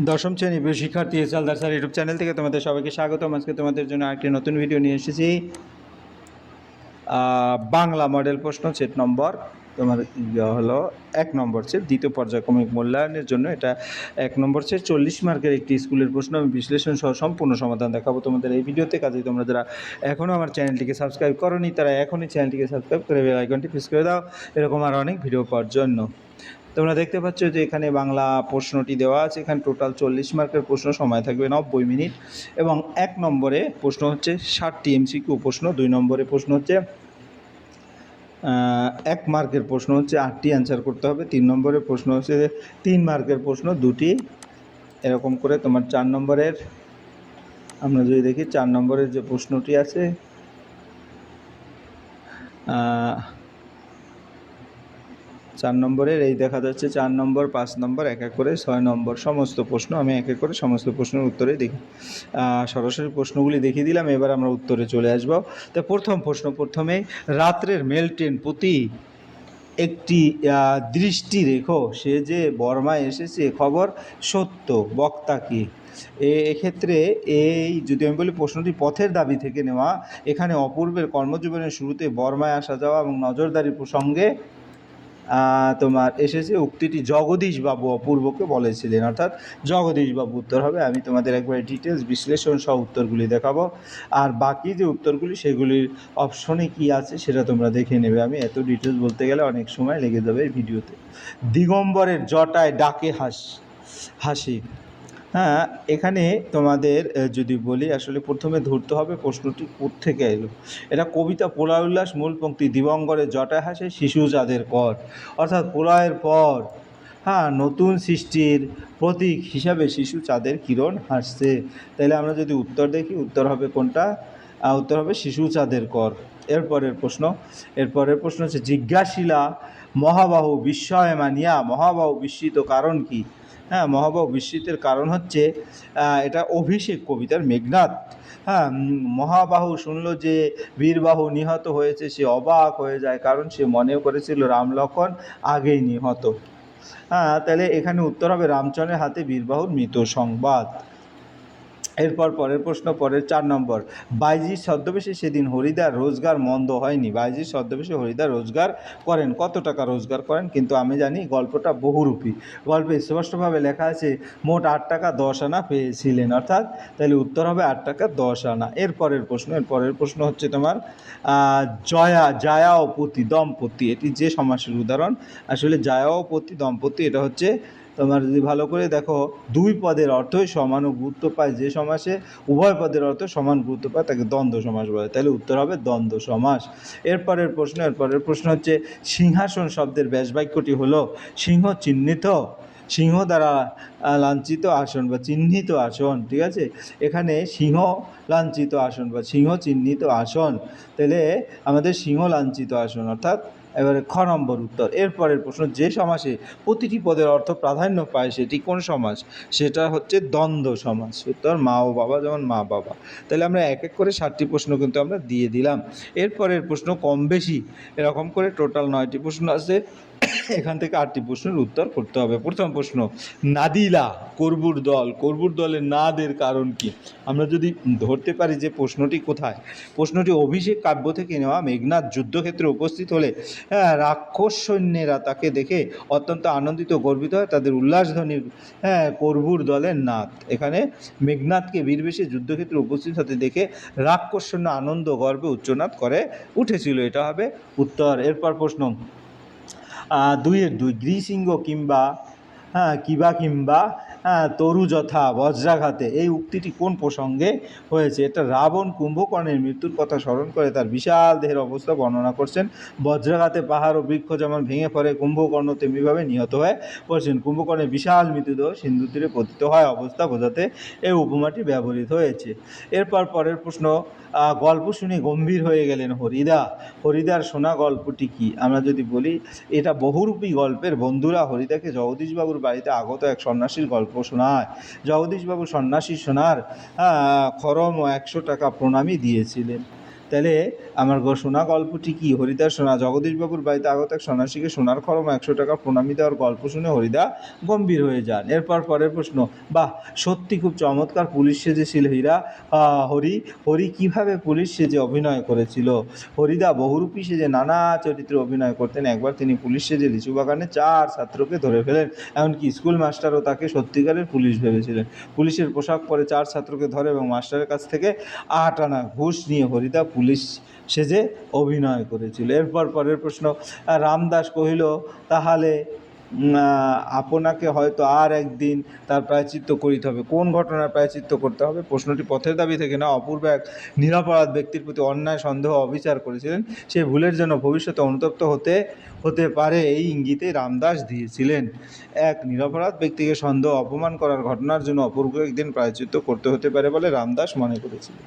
দশম শ্রেণী প্রিয় শিক্ষার্থী হালদার স্যার ইউটিউব চ্যানেল থেকে তোমাদের সবাইকে স্বাগতম। আজকে তোমাদের জন্য আরেকটি নতুন ভিডিও নিয়ে এসেছি। বাংলা মডেল প্রশ্ন সেট নম্বর তোমার হলো 1 নম্বর সেট, দ্বিতীয় পর্যায়ক্রমিক মূল্যায়নের জন্য এটা 1 নম্বর সেট 40 মার্কের একটি স্কুলের প্রশ্ন। আমি বিশ্লেষণ সহ সম্পূর্ণ সমাধান দেখাবো তোমাদের এই ভিডিওতে। কাজেই তোমরা যারা এখনও আমার চ্যানেলটিকে সাবস্ক্রাইব করোনি তারা এখনই চ্যানেলটিকে সাবস্ক্রাইব করে বেল আইকনটি প্রেস করে দাও এরকম আর অনেক ভিডিও পাওয়ার জন্য। তোমরা দেখতে পাচ্ছ যে এখানে বাংলা প্রশ্নটি দেওয়া আছে। এখানে টোটাল 40 মার্কের প্রশ্ন, সময় থাকবে 90 মিনিট এবং 1 নম্বরে প্রশ্ন হচ্ছে 60টি এমসিকিউ প্রশ্ন, 2 নম্বরে প্রশ্ন হচ্ছে 1 মার্কের প্রশ্ন হচ্ছে 8টি অ্যান্সার করতে হবে, 3 নম্বরের প্রশ্ন হচ্ছে 3 মার্কের প্রশ্ন 2টি, এরকম করে তোমার 4 নম্বরের আমরা যদি দেখি 4 নম্বরের যে প্রশ্নটি আছে 4 নম্বরের এই দেখা যাচ্ছে 4 নম্বর 5 নম্বর এক এক করে 6 নম্বর সমস্ত প্রশ্ন আমি এক এক করে সমস্ত প্রশ্নের উত্তরে দেখি সরাসরি প্রশ্নগুলি দেখিয়ে দিলাম। এবার আমরা উত্তরে চলে আসবো। তো প্রথম প্রশ্ন, প্রথমে রাত্রের মেল ট্রেন প্রতি একটি দৃষ্টি রেখো, সে যে বর্মায় এসেছে খবর সত্য, বক্তা কি? এক্ষেত্রে এই যদি আমি বলি প্রশ্নটি পথের দাবি থেকে নেওয়া। এখানে অপূর্বের কর্মজীবনের শুরুতে বর্মায় আসা যাওয়া এবং নজরদারি প্রসঙ্গে তোমার এসেছে। উক্তিটি জগদীশবাবু অপূর্বকে বলেছিলেন, অর্থাৎ জগদীশবাবু উত্তর হবে। আমি তোমাদের একবারে ডিটেলস বিশ্লেষণ সহ উত্তরগুলি দেখাবো, আর বাকি যে উত্তরগুলি সেগুলির অপশনে কি আছে সেটা তোমরা দেখে নেবে। আমি এত ডিটেলস বলতে গেলে অনেক সময় লেগে যাবে এই ভিডিওতে। দিগম্বরের জটায় ডাকে হাসি। হ্যাঁ, এখানে তোমাদের যদি বলি আসলে প্রথমে ধরতে হবে প্রশ্নটি কোত্থেকে এলো। এটা কবিতা প্রলয় উল্লাস, মূল পংক্তি দিগম্বরের জটায় হাসে শিশু চাঁদের পর, অর্থাৎ প্রলয়ের পর নতুন সৃষ্টির প্রতীক হিসাবে শিশু চাঁদের কিরণ হাসছে। তাহলে আমরা যদি উত্তর দেখি উত্তর হবে কোনটা? উত্তর হবে শিশু চাঁদের কর। এরপরের প্রশ্ন হচ্ছে জিজ্ঞাসিলা মহাবাহু বিস্ময় মানিয়া মহাবাহু বিস্মিত কারণ কি? মহাবাহু বিস্মিতের কারণ হচ্ছে এটা অভিষেক কবিতার মেঘনাদ। মহাবাহু শুনল যে বীরবাহু নিহত হয়েছে, সে অবাক হয়ে যায়, কারণ সে মনে করেছিল রাম লক্ষণ আগেই নিহত। তাহলে এখানে উত্তর হবে রামচন্দ্রের হাতে বীরবাহুর মৃত সংবাদ। এরপর পরের প্রশ্ন, পরের 4 নম্বর, বাইজির ছদ্মবেশে সেদিন হরিদার রোজগার মন্দ হয়নি। বাইজির ছদ্মবেশে হরিদার রোজগার করেন, কত টাকা রোজগার করেন? কিন্তু আমি জানি গল্পটা বহুরূপী। গল্পে স্পষ্টভাবে লেখা আছে মোট 8 টাকা 10 আনা পেয়েছিলেন, অর্থাৎ তাহলে উত্তর হবে 8 টাকা 10 আনা। এরপরের প্রশ্ন হচ্ছে তোমার জায়া ও পতি দম্পতি, এটি যে সমাসের উদাহরণ। আসলে জায়া ও পতি দম্পতি এটা হচ্ছে তোমার যদি ভালো করে দেখো 2 পদের অর্থই সমান গুরুত্ব পায়। যে সমাসে উভয় পদের অর্থ সমান গুরুত্ব পায় তাকে দ্বন্দ্ব সমাস বলে। তাহলে উত্তর হবে দ্বন্দ্ব সমাস। এরপরের প্রশ্ন হচ্ছে সিংহাসন শব্দের ব্যাসবাক্যটি হলো সিংহ চিহ্নিত, সিংহ দ্বারা লাঞ্ছিত আসন বা চিহ্নিত আসন। ঠিক আছে, এখানে সিংহ লাঞ্ছিত আসন বা সিংহ চিহ্নিত আসন, তাহলে আমাদের সিংহ লাঞ্ছিত আসন, অর্থাৎ এবারে খ নম্বর উত্তর। এরপরের প্রশ্ন, যে সমাসে প্রতিটি পদের অর্থ প্রাধান্য পায় সেটি কোন সমাস? সেটা হচ্ছে দ্বন্দ্ব সমাস। উত্তর মা ও বাবা, যেমন মা বাবা। তাহলে আমরা এক এক করে 7টি প্রশ্ন কিন্তু আমরা দিয়ে দিলাম। এরপরের প্রশ্ন কম বেশি এরকম করে টোটাল 9টি প্রশ্ন আছে। এখান থেকে 8টি প্রশ্নের উত্তর করতে হবে। প্রথম প্রশ্ন, নাদিলা করবুর দলের নাদের কারণ কি? আমরা যদি ধরতে পারি যে প্রশ্নটি কোথায়, প্রশ্নটি অভিষেক কাব্য থেকে নেওয়া। মেঘনাদ যুদ্ধক্ষেত্রে উপস্থিত হলে রাক্ষস সৈন্যেরা তাকে দেখে অত্যন্ত আনন্দিত গর্বিত হয়, তাদের উল্লাসধ্বনির করবুর দলের নাদ। এখানে মেঘনাদকে বীরবেশে যুদ্ধক্ষেত্রে উপস্থিত হতে দেখে রাক্ষস সৈন্য আনন্দ গর্বে উচ্চনাদ করে উঠেছিল, এটা হবে উত্তর। এরপর প্রশ্ন 2-এর 2, গৃহসিংহ কিংবা তরু যথা বজ্রাঘাতে, এই উক্তিটি কোন প্রসঙ্গে হয়েছে? এটা রাবণ কুম্ভকর্ণের মৃত্যুর কথা স্মরণ করে তার বিশাল দেহের অবস্থা বর্ণনা করছেন। বজ্রাঘাতে পাহাড় ও বৃক্ষ যেমন ভেঙে পড়ে, কুম্ভকর্ণ তেমনিভাবে নিহত হয়ে পড়ছেন। কুম্ভকর্ণের বিশাল মৃতদেহ সিন্ধু তীরে পতিত হয় অবস্থা বোঝাতে এই উপমাটি ব্যবহৃত হয়েছে। এরপর পরের প্রশ্ন, গল্প শুনে গম্ভীর হয়ে গেলেন হরিদার শোনা গল্পটি কি? আমরা যদি বলি এটা বহুরূপী গল্পের বন্ধুরা হরিদাকে জগদীশবাবুর বাড়িতে আগত এক সন্ন্যাসীর গল্প শোনায়। জগদীশবাবু সন্ন্যাসী শোনার খরম ও 100 টাকা প্রণামী দিয়েছিলেন। তাহলে আমার শোনা গল্পটি কি? হরিদার শোনা জগদীশবাবুর বাড়িতে আগত এক সন্ন্যাসীকে সোনার খড়ম 100 টাকা প্রণামী দেওয়ার গল্প শুনে হরিদা গম্ভীর হয়ে যান। এরপর পরের প্রশ্ন, বাহ, সত্যি খুব চমৎকার পুলিশ সেজেছিল হীরা। হরি কীভাবে পুলিশ সেজে অভিনয় করেছিল? হরিদা বহুরূপী সেজে নানা চরিত্রে অভিনয় করতেন। একবার তিনি পুলিশ সেজে লিচু বাগানে 4 ছাত্রকে ধরে ফেলেন, এমনকি স্কুল মাস্টারও তাকে সত্যিকারের পুলিশ ভেবেছিলেন। পুলিশের পোশাক পরে 4 ছাত্রকে ধরে এবং মাস্টারের কাছ থেকে 8 আনা ঘুষ নিয়ে হরিদা পুলিশ সেজে অভিনয় করেছিল। এরপর পরের প্রশ্ন, রামদাস কহিল, তাহলে আপনাকে হয়তো আর একদিন তার প্রায়শ্চিত্ত করিতে হবে। কোন ঘটনার প্রায়শ্চিত্ত করতে হবে? প্রশ্নটি পথের দাবি থেকে না, অপূর্ব এক নিরপরাধ ব্যক্তির প্রতি অন্যায় সন্দেহ অবিচার করেছিলেন, সেই ভুলের জন্য ভবিষ্যতে অনুতপ্ত হতে পারে, এই ইঙ্গিতে রামদাস দিয়েছিলেন। এক নিরপরাধ ব্যক্তিকে সন্দেহ অপমান করার ঘটনার জন্য অপূর্ব একদিন প্রায়শ্চিত্ত করতে হতে পারে বলে রামদাস মনে করেছিলেন।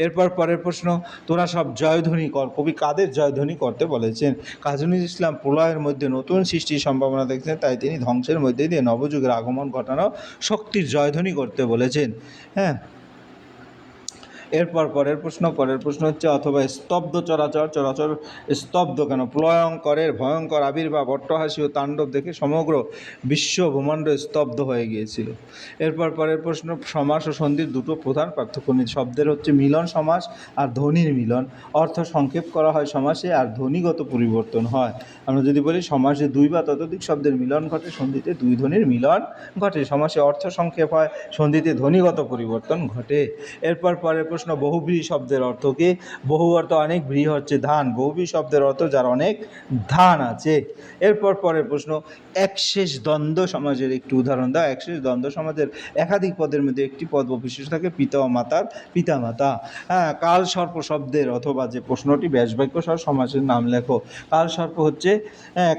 এরপর পরের প্রশ্ন, তোরা সব জয়ধ্বনি কর। কবি কাদের জয়ধ্বনি করতে বলেছেন? কাজী নজরুল ইসলাম প্রলয়ের মধ্যে নতুন সৃষ্টির সম্ভাবনা দেখছেন, তাই তিনি ধ্বংসের মধ্যে দিয়ে নবযুগের আগমন ঘটানো শক্তির জয়ধ্বনি করতে বলেছেন। হ্যাঁ, এরপর পরের প্রশ্ন হচ্ছে, অথবা স্তব্ধ চরাচর স্তব্ধ কেন? প্রলয়ঙ্করের ভয়ঙ্কর আবির্ভাব, অট্টহাসি ও তাণ্ডব দেখে সমগ্র বিশ্ব ব্রহ্মাণ্ড স্তব্ধ হয়ে গিয়েছিল। এরপর পরের প্রশ্ন, সমাস ও সন্ধির দুটো প্রধান পার্থক্য নিয়ে। শব্দের হচ্ছে মিলন সমাস আর ধ্বনির মিলন। অর্থ সংক্ষেপ করা হয় সমাসে আর ধ্বনিগত পরিবর্তন হয়। আমরা যদি বলি সমাসে 2 বা ততোধিক শব্দের মিলন ঘটে, সন্ধিতে 2 ধ্বনির মিলন ঘটে। সমাসে অর্থ সংক্ষেপ হয়, সন্ধিতে ধ্বনিগত পরিবর্তন ঘটে। এরপর পরের প্রশ্ন, বহুব্রীহি শব্দের অর্থ কি? বহু অর্থ অনেক, ব্রীহি হচ্ছে ধান। বহুব্রীহি শব্দের অর্থ যার অনেক ধান আছে। এরপর পরের প্রশ্ন, একশেষ দ্বন্দ্ব সমাজের একটি উদাহরণ দাও। একশেষ দ্বন্দ্ব সমাজের একাধিক পদের মধ্যে একটি পদ বিশেষ থাকে, পিতা ও মাতার পিতামাতা। হ্যাঁ, কাল সর্প শব্দের অথবা যে প্রশ্নটি ব্যাসবাক্য সহ সমাসের নাম লেখো। কাল সর্প হচ্ছে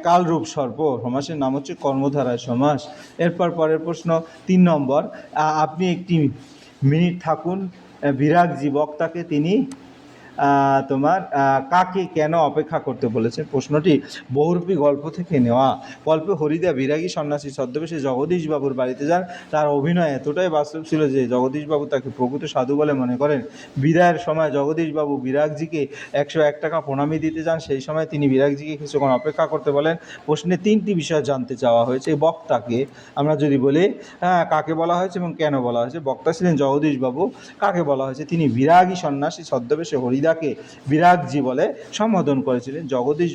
কালরূপ সর্প, সমাসের নাম হচ্ছে কর্মধারায় সমাস। এরপর পরের প্রশ্ন 3 নম্বর, আপনি একটি মিনিট থাকুন। বিরাগজি বক্তাকে তিনি কাকে কেন অপেক্ষা করতে বলেছেন? প্রশ্নটি বহুরূপী গল্প থেকে নেওয়া। গল্পে হরিদা বিরাগী সন্ন্যাসী ছদ্মবেশে জগদীশবাবুর বাড়িতে যান। তার অভিনয় এতটাই বাস্তব ছিল যে জগদীশবাবু তাকে প্রকৃত সাধু বলে মনে করেন। বিদায়ের সময় জগদীশবাবু বিরাগজিকে 101 টাকা প্রণামী দিতে যান। সেই সময় তিনি বিরাগজিকে কিছুক্ষণ অপেক্ষা করতে বলেন। প্রশ্নে 3টি বিষয় জানতে চাওয়া হয়েছে। বক্তাকে আমরা যদি বলি, কাকে বলা হয়েছে এবং কেন বলা হয়েছে? বক্তা ছিলেন জগদীশবাবু। কাকে বলা হয়েছে? তিনি বিরাগী সন্ন্যাসী ছদ্মবেশে হরিদাকে বিরাগজি বলে সম্বোধন করেছিলেন। জগদীশ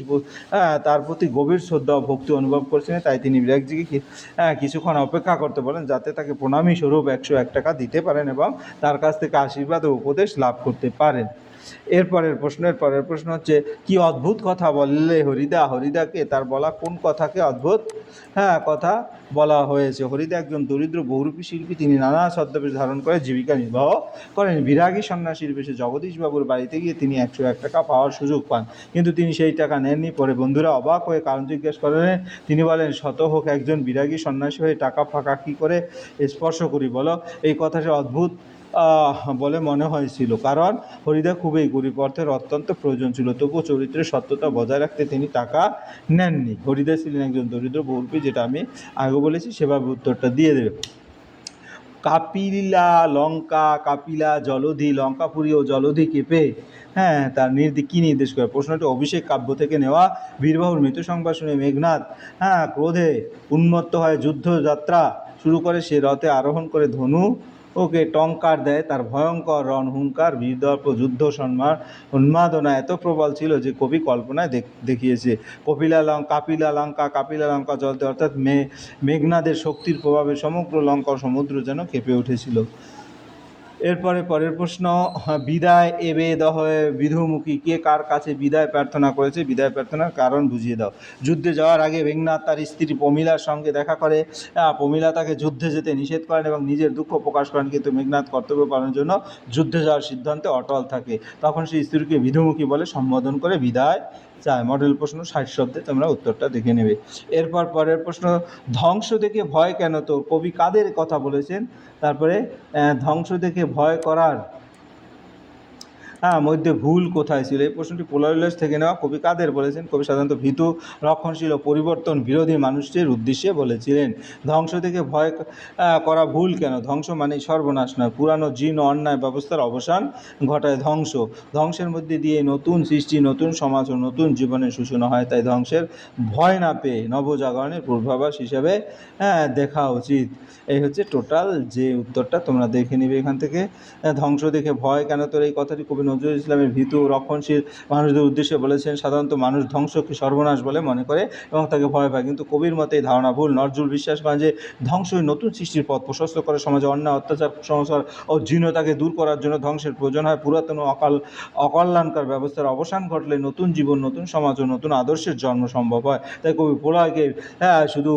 তার প্রতি গভীর শ্রদ্ধা ও ভক্তি অনুভব করেছিলেন, তাই তিনি বিরাগজিকে কিছুক্ষণ অপেক্ষা করতে বলেন, যাতে তাকে প্রণামী স্বরূপ 101 টাকা দিতে পারেন এবং তার কাছ থেকে আশীর্বাদ ও উপদেশ লাভ করতে পারেন। পরের প্রশ্ন হচ্ছে, কি অদ্ভুত কথা বললে হরিদাকে? তার বলা কোন কথাকে অদ্ভুত কথা বলা হয়েছে? হরিদা একজন দরিদ্র বহুরূপী শিল্পী। তিনি নানা ছদ্মবেশ ধারণ করে জীবিকা নির্বাহ করেন। বিরাগী সন্ন্যাসীর বেশে জগদীশবাবুর বাড়িতে গিয়ে তিনি 101 টাকা পাওয়ার সুযোগ পান, কিন্তু তিনি সেই টাকা নেননি। পরে বন্ধুরা অবাক হয়ে কারণ জিজ্ঞেস করেন। তিনি বলেন, শত হোক একজন বিরাগী সন্ন্যাসী হয়ে টাকা ফাঁকা কী করে স্পর্শ করি বলো? এই কথাটা অদ্ভুত বলে মনে হয়েছিল, কারণ হরিদা খুবই গরিব, অর্থের অত্যন্ত প্রয়োজন ছিল। তবুও চরিত্রের সত্যতা বজায় রাখতে তিনি টাকা নেননি। হরিদা ছিলেন একজন দরিদ্র বহুরূপী, যেটা আমি আগে বলেছি, সেভাবে উত্তরটা দিয়ে দেবে। কাপিলা জলধি, লঙ্কাপুরী ও জলধি কেঁপে তার কী নির্দেশ করে? প্রশ্নটি অভিষেক কাব্য থেকে নেওয়া। বীরবাহুর মৃত্যু সংবাদ শুনে মেঘনাদ ক্রোধে উন্মত্ত হয়ে যুদ্ধযাত্রা শুরু করে। সে রথে আরোহণ করে ধনু ওকে টঙ্কার দেয়। তার ভয়ঙ্কর হুঙ্কার, বীরদর্প, যুদ্ধ উন্মাদনা এত প্রবল ছিল যে কবি কল্পনায় দেখিয়েছে। কাপিলা লঙ্কা জলতে, অর্থাৎ মেঘনাদের শক্তির প্রভাবে সমগ্র লঙ্কা সমুদ্র যেন কেঁপে উঠেছিল। পরের প্রশ্ন, বিদায় এবে দহে বিধুমুখী, কে কার কাছে বিদায় প্রার্থনা করেছে? বিদায় প্রার্থনার কারণ বুঝিয়ে দাও। যুদ্ধে যাওয়ার আগে মেঘনাদ তার স্ত্রী প্রমীলার সঙ্গে দেখা করে। প্রমীলা তাকে যুদ্ধে যেতে নিষেধ করেন এবং নিজের দুঃখ প্রকাশ করেন, কিন্তু মেঘনাদ কর্তব্য পালনের জন্য যুদ্ধে যাওয়ার সিদ্ধান্তে অটল থাকে। তখন সেই স্ত্রীকে বিধুমুখী বলে সম্বোধন করে বিদায় চায়। মডেল প্রশ্ন, 60 শব্দে তোমরা উত্তরটা দেখে নেবে। পরের প্রশ্ন, ধ্বংস দেখে ভয় কেন? তো কবি কাদের কথা বলেছেন? তারপরে ধ্বংস দেখে ভয় করার মধ্যে ভুল কোথায় ছিল? এই প্রশ্নটি পোলারিলেস থেকে নেওয়া। কবি কাদের বলেছেন? কবি সাধারণত ভীতু, রক্ষণশীল ও পরিবর্তন বিরোধী মানুষটির উদ্দেশ্যে বলেছিলেন। ধ্বংস থেকে ভয় করা ভুল কেন? ধ্বংস মানেই সর্বনাশ নয়, পুরানো জীর্ণ অন্যায় ব্যবস্থার অবসান ঘটায় ধ্বংস। ধ্বংসের মধ্যে দিয়ে নতুন সৃষ্টি, নতুন সমাজ ও নতুন জীবনের সূচনা হয়। তাই ধ্বংসের ভয় না পেয়ে নবজাগরণের পূর্বাভাস হিসাবে দেখা উচিত। এই হচ্ছে টোটাল যে উত্তরটা, তোমরা দেখে নিবে এখান থেকে। ধ্বংস দেখে ভয় কেন? তোর এই কথাটি কবি নজরুল ইসলামের ভীতু রক্ষণশীল মানুষদের উদ্দেশ্যে বলেছেন। সাধারণত মানুষ ধ্বংসকে সর্বনাশ বলে মনে করে এবং তাকে ভয় পায়, কিন্তু কবির মতে এই ধারণা ভুল। নজরুল বিশ্বাস করেন যে ধ্বংসই নতুন সৃষ্টির পথ প্রশস্ত করে। সমাজে অন্যায়, অত্যাচার, কুসংস্কার ও জীর্ণতাকে দূর করার জন্য ধ্বংসের প্রয়োজন হয়। পুরাতন ও অকল্যাণকর ব্যবস্থার অবসান ঘটলে নতুন জীবন, নতুন সমাজ ও নতুন আদর্শের জন্ম সম্ভব হয়। তাই কবি প্রলয়কে শুধু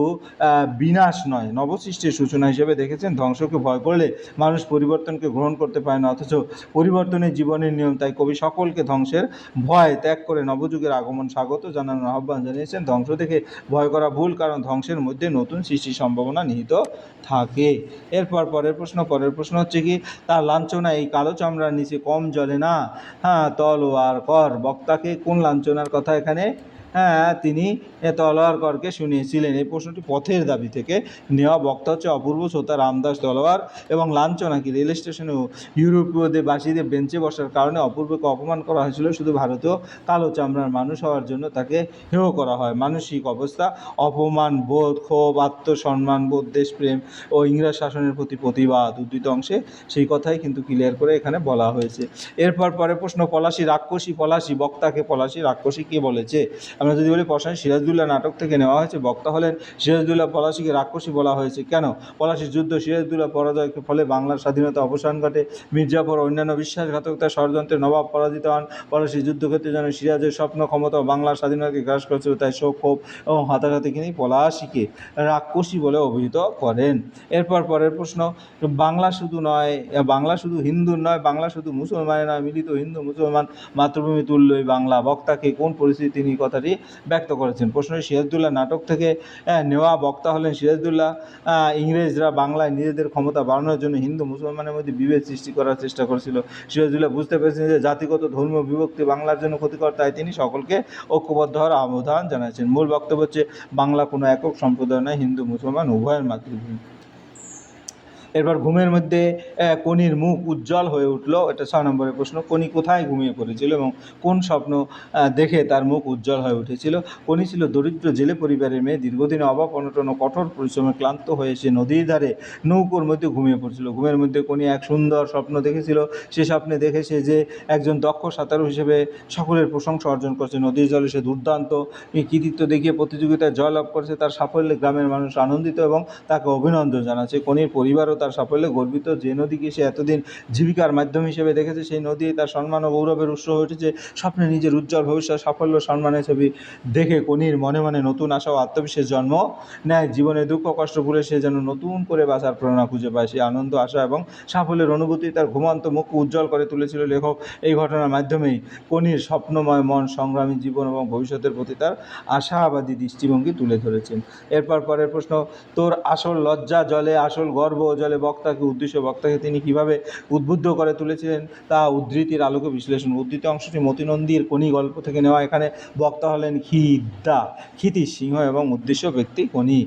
বিনাশ নয়, নবসৃষ্টির সূচনা হিসেবে দেখেছেন। ধ্বংসকে ভয় করলে মানুষ পরিবর্তনকে গ্রহণ করতে পারে না, অথচ পরিবর্তনের জীবনের নিয়ম। তাই কবি সকলকে ধ্বংসের ভয় ত্যাগ করে নবযুগের আগমন স্বাগত জানানোর আহ্বান জানিয়েছেন। ধ্বংস থেকে ভয় করা ভুল, কারণ ধ্বংসের মধ্যে নতুন সৃষ্টির সম্ভাবনা নিহিত থাকে। এরপর পরের প্রশ্ন হচ্ছে কি? তার লাঞ্ছনা এই কালো চামড়ার নিচে কম জ্বলে না, তলোয়ার কর। বক্তাকে কোন লাঞ্ছনার কথা এখানে তিনি তলোয়ার করকে শুনিয়েছিলেন? এই প্রশ্নটি পথের দাবি থেকে নেওয়া। বক্তা হচ্ছে অপূর্ব শ্রোতা রামদাস তলোয়ার। এবং লাঞ্ছনা কি? রেল স্টেশনে ইউরোপীয়দের বাসীদের বেঞ্চে বসার কারণে অপূর্বকে অপমান করা হয়েছিল। শুধু ভারতীয় কালো চামড়ার মানুষ হওয়ার জন্য তাকে হেয় করা হয়। মানসিক অবস্থা: অপমান বোধ, ক্ষোভ, আত্মসম্মান বোধ, দেশপ্রেম ও ইংরেজ শাসনের প্রতি প্রতিবাদ। উদ্ধৃত অংশে সেই কথাই কিন্তু ক্লিয়ার করে এখানে বলা হয়েছে। এরপর পরে প্রশ্ন, পলাশী রাক্ষসী। পলাশী, বক্তাকে পলাশী রাক্ষসী কে বলেছে? আমরা যদি বলি পলাশী সিরাজদৌল্লা নাটক থেকে নেওয়া হয়েছে। বক্তা হলেন সিরাজদৌল্লা। পলাশীকে রাক্ষসী বলা হয়েছে কেন? পলাশীর যুদ্ধ, সিরাজদৌল্লা পরাজয়ের ফলে বাংলার স্বাধীনতা অবসান ঘটে। মির্জাফর অন্যান্য বিশ্বাসঘাতকতা ষড়যন্ত্রে নবাব পরাজিত হন। পলাশীর যুদ্ধক্ষেত্রে যেন সিরাজের স্বপ্ন ক্ষমতা ও বাংলার স্বাধীনতাকে গ্রাস করেছিল। তাই শোক, ক্ষোভ এবং হতাশাতে তিনি পলাশীকে রাক্ষসী বলে অভিহিত করেন। এরপর পরের প্রশ্ন, বাংলা শুধু নয়, বাংলা শুধু হিন্দুর নয়, বাংলা শুধু মুসলমানের নয়, মিলিত হিন্দু মুসলমান মাতৃভূমি তুল্যই বাংলা। বক্তাকে কোন পরিস্থিতি তিনি কথাটি ব্যক্ত করেছেন? প্রশ্নটি সিরাজদৌল্লা নাটক থেকে নেওয়া। বক্তা হলেন সিরাজদৌল্লা। ইংরেজরা বাংলায় নিজেদের ক্ষমতা বাড়ানোর জন্য হিন্দু মুসলমানের মধ্যে বিভেদ সৃষ্টি করার চেষ্টা করেছিল। সিরাজদৌল্লা বুঝতে পেরেছেন যে জাতিগত ধর্মীয় বিভক্তি বাংলার জন্য ক্ষতিকর, তাই তিনি সকলকে ঐক্যবদ্ধ হওয়ার আহ্বান জানিয়েছেন। মূল বক্তব্য হচ্ছে বাংলা কোনো একক সম্প্রদায় নয়, হিন্দু মুসলমান উভয়ের মাতৃভূমি। এরপর ঘুমের মধ্যে কনির মুখ উজ্জ্বল হয়ে উঠল। এটা 6 নম্বরের প্রশ্ন। কনি কোথায় ঘুমিয়ে পড়েছিল এবং কোন স্বপ্ন দেখে তার মুখ উজ্জ্বল হয়ে উঠেছিল? কনি ছিল দরিদ্র জেলে পরিবারের মেয়ে। দীর্ঘদিনে অভাব অনটন ও কঠোর পরিশ্রমে ক্লান্ত হয়ে সে নদীর ধারে নৌকোর মধ্যে ঘুমিয়ে পড়েছিল। ঘুমের মধ্যে কনি এক সুন্দর স্বপ্ন দেখেছিল। সে স্বপ্নে দেখেছে যে একজন দক্ষ সাঁতারু হিসেবে সকলের প্রশংসা অর্জন করছে। নদীর জলে সে দুর্দান্ত কৃতিত্ব দেখিয়ে প্রতিযোগিতায় জয়লাভ করেছে। তার সাফল্যে গ্রামের মানুষ আনন্দিত এবং তাকে অভিনন্দন জানাচ্ছে। কনির পরিবারও তার সাফল্যে গর্বিত। যে নদীকে সে এতদিন জীবিকার মাধ্যম হিসেবে দেখেছে, সেই নদী তার সম্মান ও গৌরবের উৎস হয়ে উঠেছে। স্বপ্নে নিজের উজ্জ্বল ভবিষ্যৎ, সাফল্য, সম্মানের ছবি দেখে কনির মনে মনে নতুন আশা ও আত্মবিশ্বাস জন্ম নেয়। জীবনে দুঃখ কষ্ট ভুলে সে যেন নতুন করে বাঁচার প্রেরণা খুঁজে পায়। সেই আনন্দ, আশা এবং সাফল্যের অনুভূতি তার ঘুমন্ত মুখকে উজ্জ্বল করে তুলেছিল। লেখক এই ঘটনার মাধ্যমেই কনির স্বপ্নময় মন, সংগ্রামী জীবন এবং ভবিষ্যতের প্রতি তার আশাবাদী দৃষ্টিভঙ্গি তুলে ধরেছেন। এরপর পরের প্রশ্ন, তোর আসল লজ্জা জলে, আসল গর্ব জলে। বক্তাকে উদ্দেশ্য, বক্তাকে তিনি কীভাবে উদ্বুদ্ধ করে তুলেছিলেন তা উদ্ধৃতির আলোকে বিশ্লেষণ। উদ্ধৃত অংশটি মতিনন্দীর কনি গল্প থেকে নেওয়া। এখানে বক্তা হলেন ক্ষিতিশ সিংহ এবং উদ্দেশ্য ব্যক্তি কনি।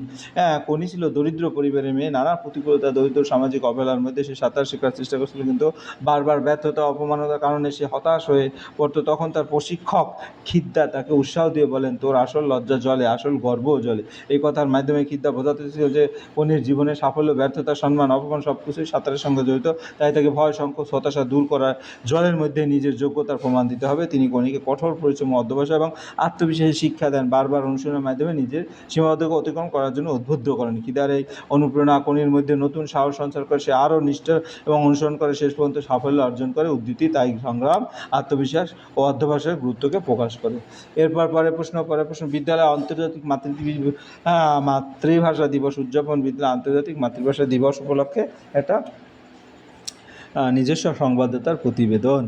কনি ছিল দরিদ্র পরিবারের মেয়ে। নানা প্রতিকূলতা, দরিদ্র সামাজিক অবহেলার মধ্যে সে সাঁতার শেখার চেষ্টা করছিল, কিন্তু বারবার ব্যর্থতা, অপমানতার কারণে সে হতাশ হয়ে পড়তো। তখন তার প্রশিক্ষক খিদ্দা তাকে উৎসাহ দিয়ে বলেন, তোর আসল লজ্জা জলে, আসল গর্বও জলে। এই কথার মাধ্যমে খিদ্দা বোঝাতে ছিল যে কনির জীবনে সাফল্য, ব্যর্থতা, সম্মান, অপমান সব কিছুই সাঁতারের সঙ্গে জড়িত। তাই তাকে ভয়, সংকোচ, হতাশা দূর করার জলের মধ্যে নিজের যোগ্যতার প্রমাণ দিতে হবে। তিনি কনিকে কঠোর পরিশ্রম, অধ্যবসায় এবং আত্মবিশ্বাসের শিক্ষা দেন। বারবার অনুশীলনের মাধ্যমে নিজের সীমাবদ্ধকে অতিক্রম করার জন্য উদ্বুদ্ধ করেন। খিদার এই অনুপ্রেরণা কনির মধ্যে নতুন সাহস সঞ্চার করে। সে আরও নিষ্ঠা এবং অনুসরণ করে, শেষ পর্যন্ত সাফল্য অর্জন করে। উদ্ধৃতি তাই সংগ্রাম, আত্মবিশ্বাস ও অধ্যবসায়ের গুরুত্বকে প্রকাশ করে। এরপর পরের প্রশ্ন, বিদ্যালয়ে আন্তর্জাতিক মাতৃভাষা দিবস উদযাপন। বিদ্যালয় আন্তর্জাতিক মাতৃভাষা দিবস উপলক্ষে একটা নিজস্ব সংবাদদাতার প্রতিবেদন।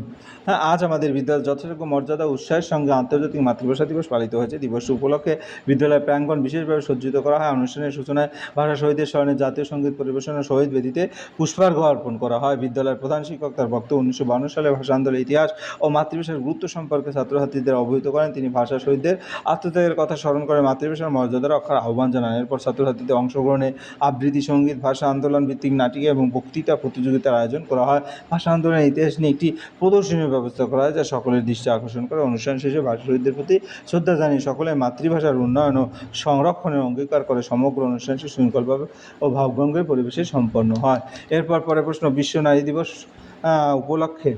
আজ আমাদের বিদ্যালয়ে যথাযোগ্য মর্যাদা উৎসাহের সঙ্গে আন্তর্জাতিক মাতৃভাষা দিবস পালিত হয়েছে। দিবস উপলক্ষে বিদ্যালয় প্রাঙ্গণ বিশেষভাবে সজ্জিত করা হয়। অনুষ্ঠানের সূচনায় ভাষা শহীদের স্মরণে জাতীয় সঙ্গীত পরিবেশনের শহীদ বেদিতে পুষ্পার্ঘ অর্পণ করা হয়। বিদ্যালয়ের প্রধান শিক্ষক তার বক্তব্য 1952 সালে ভাষা আন্দোলনের ইতিহাস ও মাতৃভাষার গুরুত্ব সম্পর্কে ছাত্রছাত্রীদের অবহিত করেন। তিনি ভাষা শহীদদের আত্মত্যাগের কথা স্মরণ করে মাতৃভাষার মর্যাদা রক্ষার আহ্বান জানান। এরপর ছাত্রছাত্রীদের অংশগ্রহণে আবৃত্তি সঙ্গীত, ভাষা আন্দোলন ভিত্তিক নাটিকা এবং বক্তৃতা প্রতিযোগিতার আয়োজন করা হয়। ভাষা আন্দোলনের ইতিহাস নিয়ে একটি প্রদর্শনীর ব্যবস্থা করা হয়, যা সকলের দৃষ্টি আকর্ষণ করে। অনুষ্ঠান শেষে ভাষা শহীদদের প্রতি শ্রদ্ধা জানিয়ে সকলে মাতৃভাষার উন্নয়ন ও সংরক্ষণের অঙ্গীকার করে। সমগ্র অনুষ্ঠানটি শৃঙ্খলভাবে ও ভাবভঙ্গের পরিবেশে সম্পন্ন হয়। এরপর পরে প্রশ্ন, বিশ্ব নারী দিবস উপলক্ষে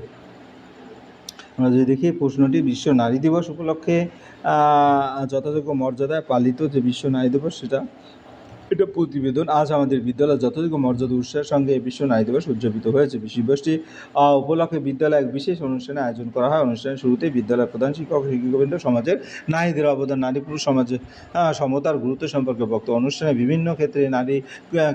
আমরা যদি দেখি প্রশ্নটি, বিশ্ব নারী দিবস উপলক্ষে যথাযোগ্য মর্যাদায় পালিত যে বিশ্ব নারী দিবস এটা প্রতিবেদন। আজ আমাদের বিদ্যালয়ে যথাযোগ্য মর্যাদা উৎসাহের সঙ্গে এই বিশ্ব নারী দিবস উদযাপিত হয়েছে। দিবসটি উপলক্ষে বিদ্যালয়ে এক বিশেষ অনুষ্ঠানে আয়োজন করা হয়। অনুষ্ঠানের শুরুতেই বিদ্যালয়ের প্রধান শিক্ষক শিক্ষকবৃন্দ সমাজের নারীদের অবদান, নারী পুরুষ সমাজে সমতার গুরুত্ব সম্পর্কে বক্তব্য। অনুষ্ঠানে বিভিন্ন ক্ষেত্রে নারী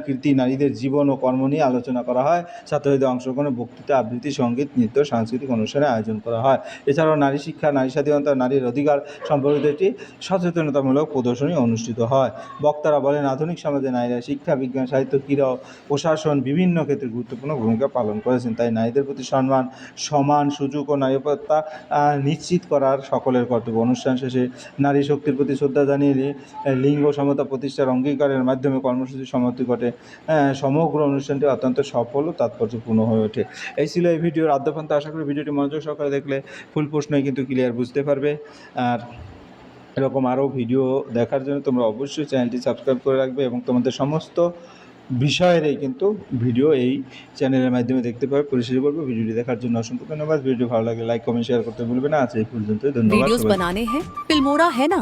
কীর্তি, নারীদের জীবন ও কর্ম নিয়ে আলোচনা করা হয়। ছাত্রছাত্রীদের অংশগ্রহণে বক্তৃতা, আবৃত্তি, সঙ্গীত, নৃত্য, সাংস্কৃতিক অনুষ্ঠানের আয়োজন করা হয়। এছাড়াও নারী শিক্ষা, নারী স্বাধীনতা, নারীর অধিকার সম্পর্কিত একটি সচেতনতামূলক প্রদর্শনী অনুষ্ঠিত হয়। বক্তারা বলেন, আধুনিক সমাজে নারীরা শিক্ষা, বিজ্ঞান, সাহিত্য, ক্রীড়া ও প্রশাসন বিভিন্ন ক্ষেত্রে গুরুত্বপূর্ণ ভূমিকা পালন করেছেন। তাই নারীদের প্রতি সম্মান, সমান সুযোগ ও নিরাপত্তা নিশ্চিত করার সকলের কর্তব্য। অনুষ্ঠান শেষে নারী শক্তির প্রতি শ্রদ্ধা জানিয়ে লিঙ্গ সমতা প্রতিষ্ঠার অঙ্গীকারের মাধ্যমে কর্মসূচির সমাপ্তি ঘটে। সমগ্র অনুষ্ঠানটি অত্যন্ত সফল ও তাৎপর্যপূর্ণ হয়ে ওঠে। এই ছিল এই ভিডিওর আদ্যপ্রান্ত। আশা করি ভিডিওটি মনোযোগ সহকারে দেখলে ফুল প্রশ্নই কিন্তু ক্লিয়ার বুঝতে পারবে। আর এরকম আরও ভিডিও দেখার জন্য তোমরা অবশ্যই চ্যানেলটি সাবস্ক্রাইব করে রাখবে এবং তোমাদের সমস্ত বিষয়েরই কিন্তু ভিডিও এই চ্যানেলের মাধ্যমে দেখতে পাবে। পরিশেষে বলবো, ভিডিওটি দেখার জন্য অসংখ্য ধন্যবাদ। ভিডিও ভালো লাগলে লাইক, কমেন্ট, শেয়ার করতে ভুলবে না। আজ এই পর্যন্তই। ধন্যবাদ। वीडियोस बनाने हैं, फिल्मोरा है ना।